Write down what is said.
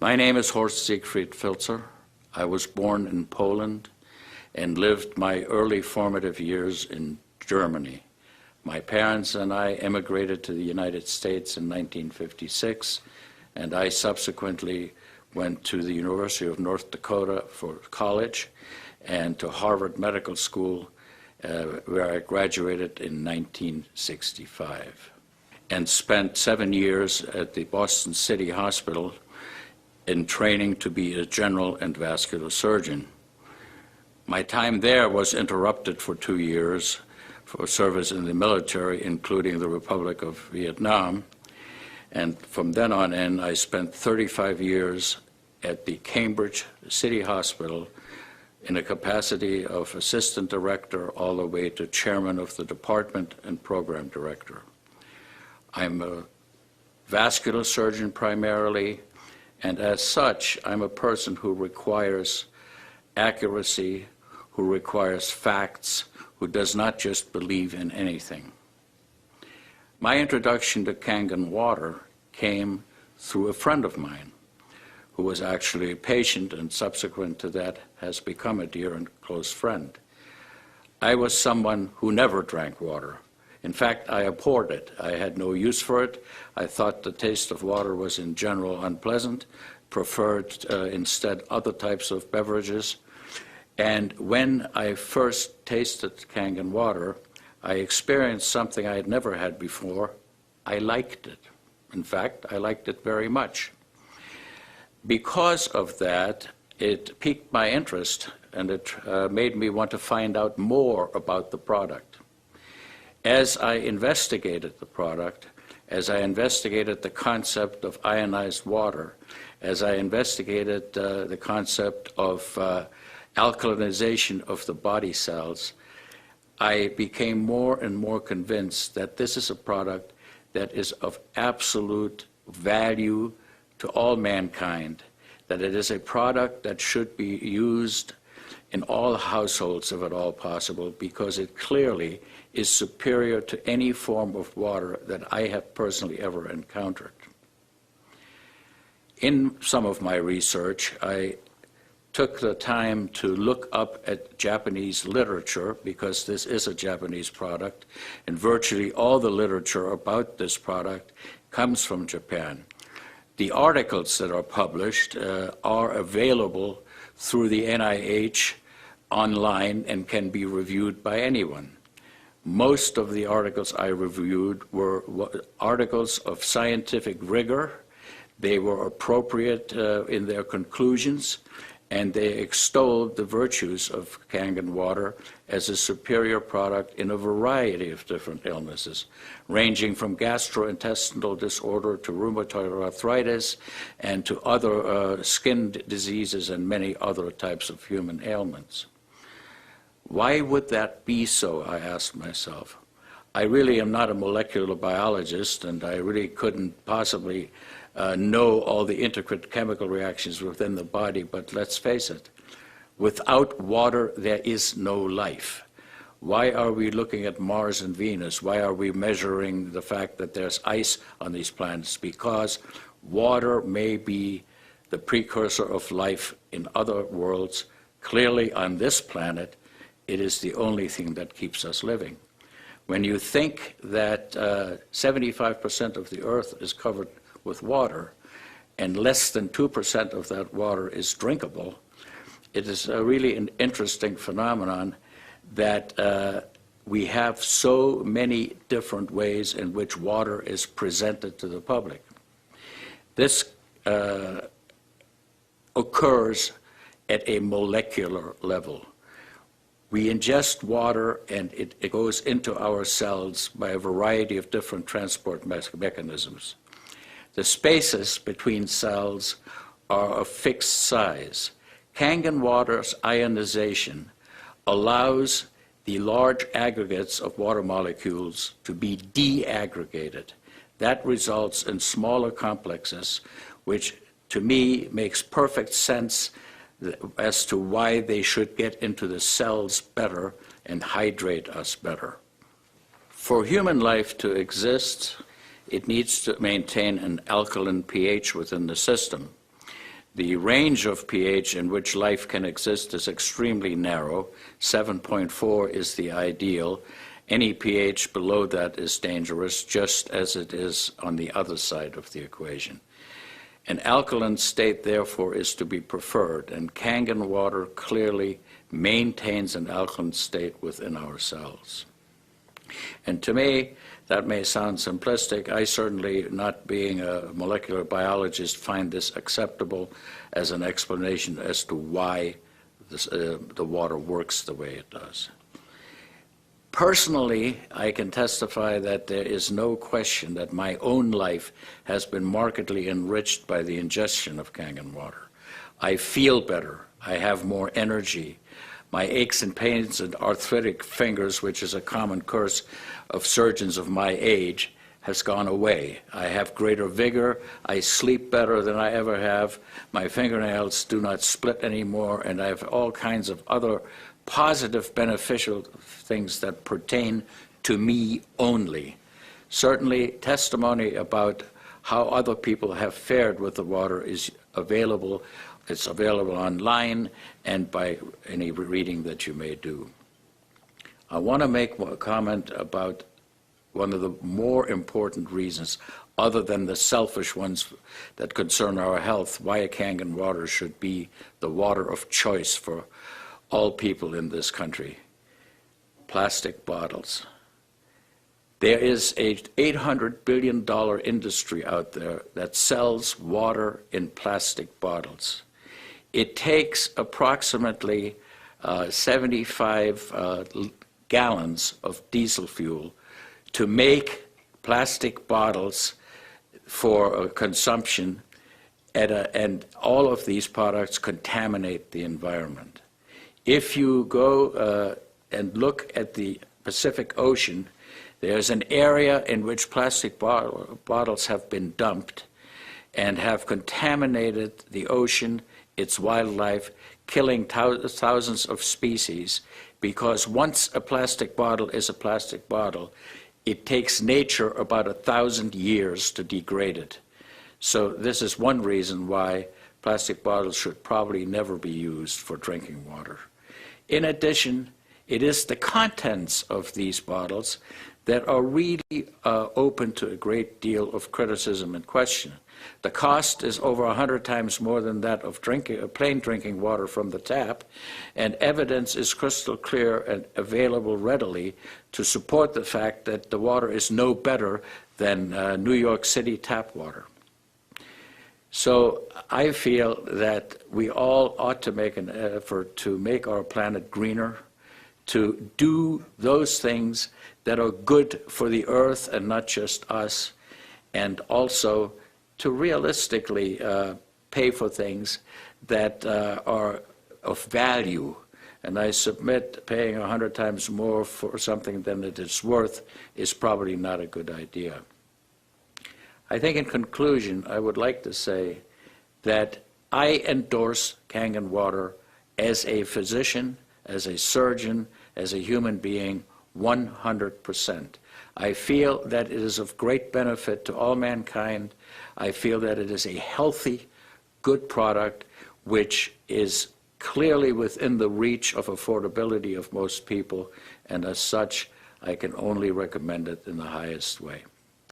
My name is Horst Siegfried Filtzer. I was born in Poland and lived my early formative years in Germany. My parents and I emigrated to the United States in 1956, and I subsequently went to the University of North Dakota for college and to Harvard Medical School, where I graduated in 1965, and spent 7 years at the Boston City Hospital in training to be a general and vascular surgeon. My time there was interrupted for 2 years for service in the military, including the Republic of Vietnam. And from then on in, I spent 35 years at the Cambridge City Hospital in a capacity of assistant director all the way to chairman of the department and program director. I'm a vascular surgeon primarily, and as such, I'm a person who requires accuracy, who requires facts, who does not just believe in anything. My introduction to Kangen Water came through a friend of mine who was actually a patient and subsequent to that has become a dear and close friend. I was someone who never drank water. In fact, I abhorred it. I had no use for it. I thought the taste of water was in general unpleasant, preferred instead other types of beverages. And when I first tasted Kangen water, I experienced something I had never had before. I liked it. In fact, I liked it very much. Because of that, it piqued my interest, and it made me want to find out more about the product. As I investigated the product, as I investigated the concept of ionized water, as I investigated the concept of alkalinization of the body cells, I became more and more convinced that this is a product that is of absolute value to all mankind, that it is a product that should be used in all households if at all possible, because it clearly is superior to any form of water that I have personally ever encountered. In some of my research, I took the time to look up at Japanese literature, because this is a Japanese product, and virtually all the literature about this product comes from Japan. The articles that are published are available through the NIH online and can be reviewed by anyone. Most of the articles I reviewed were articles of scientific rigor. They were appropriate in their conclusions, and they extolled the virtues of Kangen water as a superior product in a variety of different illnesses, ranging from gastrointestinal disorder to rheumatoid arthritis and to other skin diseases and many other types of human ailments. Why would that be so, I asked myself. I really am not a molecular biologist, and I really couldn't possibly know all the intricate chemical reactions within the body, but let's face it, without water there is no life. Why are we looking at Mars and Venus? Why are we measuring the fact that there's ice on these planets? Because water may be the precursor of life in other worlds. Clearly on this planet, it is the only thing that keeps us living. When you think that 75% of the Earth is covered with water, and less than 2% of that water is drinkable, it is really an interesting phenomenon that we have so many different ways in which water is presented to the public. This occurs at a molecular level. We ingest water, and it goes into our cells by a variety of different transport mechanisms. The spaces between cells are of fixed size. Kangen water's ionization allows the large aggregates of water molecules to be deaggregated. That results in smaller complexes, which to me makes perfect sense as to why they should get into the cells better and hydrate us better. For human life to exist, it needs to maintain an alkaline pH within the system. The range of pH in which life can exist is extremely narrow. 7.4 is the ideal. Any pH below that is dangerous, just as it is on the other side of the equation. An alkaline state, therefore, is to be preferred, and Kangen water clearly maintains an alkaline state within our cells. And to me, that may sound simplistic. I certainly, not being a molecular biologist, find this acceptable as an explanation as to why the water works the way it does. Personally, I can testify that there is no question that my own life has been markedly enriched by the ingestion of Kangen water. I feel better. I have more energy. My aches and pains and arthritic fingers, which is a common curse of surgeons of my age, has gone away. I have greater vigor. I sleep better than I ever have. My fingernails do not split anymore, and I have all kinds of other positive, beneficial things that pertain to me only. Certainly, testimony about how other people have fared with the water is available. It's available online and by any reading that you may do. I want to make a comment about one of the more important reasons, other than the selfish ones that concern our health, why Kangen water should be the water of choice for all people in this country. Plastic bottles. There is a $800 billion industry out there that sells water in plastic bottles. It takes approximately 75 gallons of diesel fuel to make plastic bottles for consumption, and all of these products contaminate the environment. If you go and look at the Pacific Ocean, there's an area in which plastic bottles have been dumped and have contaminated the ocean, its wildlife, killing thousands of species, because once a plastic bottle is a plastic bottle, it takes nature about 1,000 years to degrade it. So this is one reason why plastic bottles should probably never be used for drinking water. In addition, it is the contents of these bottles that are really open to a great deal of criticism and question. The cost is over 100 times more than that of plain drinking water from the tap, and evidence is crystal clear and available readily to support the fact that the water is no better than New York City tap water. So I feel that we all ought to make an effort to make our planet greener, to do those things that are good for the earth and not just us, and also to realistically pay for things that are of value. And I submit paying 100 times more for something than it is worth is probably not a good idea. I think in conclusion, I would like to say that I endorse Kangen water as a physician, as a surgeon, as a human being, 100%. I feel that it is of great benefit to all mankind. I feel that it is a healthy, good product which is clearly within the reach of affordability of most people, and as such, I can only recommend it in the highest way.